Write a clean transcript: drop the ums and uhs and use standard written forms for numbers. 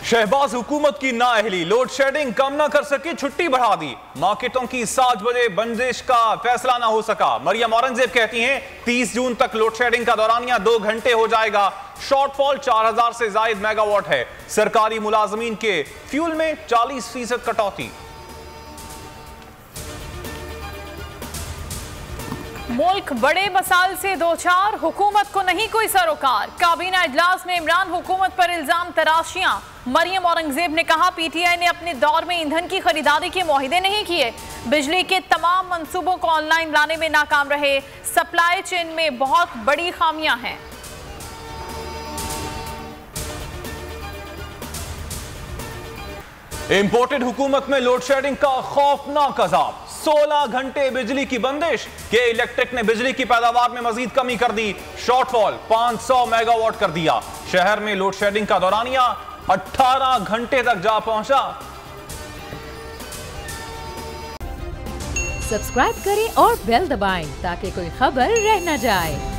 शहबाज हुकूमत की नाअहली, load shedding कम ना कर सकी, छुट्टी बढ़ा दी। मार्केटों की 7 बजे बंदिश का फैसला ना हो सका। मरियम औरंगजेब कहती हैं 30 जून तक लोड शेडिंग का दौरानिया 2 घंटे हो जाएगा। शॉर्टफॉल 4000 से जायद मेगावाट है। सरकारी मुलाजमीन के फ्यूल में 40% कटौती। मुल्क बड़े मसाइल से दो चार, हुकूमत को नहीं कोई सरोकार। काबीना इजलास में इमरान हुकूमत पर इल्जाम तराशियां। मरियम औरंगजेब ने कहा पीटीआई ने अपने दौर में ईंधन की खरीदारी के मुआहिदे नहीं किए। बिजली के तमाम मंसूबों को ऑनलाइन लाने में नाकाम रहे। सप्लाई चेन में बहुत बड़ी खामियां हैं। इंपोर्टेड हुकूमत में लोड शेडिंग का खौफनाक अजाब। 16 घंटे बिजली की बंदिश के इलेक्ट्रिक ने बिजली की पैदावार में मजीद कमी कर दी। शॉर्टफॉल 500 मेगावाट कर दिया। शहर में लोड शेडिंग का दौरानिया 18 घंटे तक जा पहुंचा। सब्सक्राइब करें और बेल दबाएं ताकि कोई खबर रह न जाए।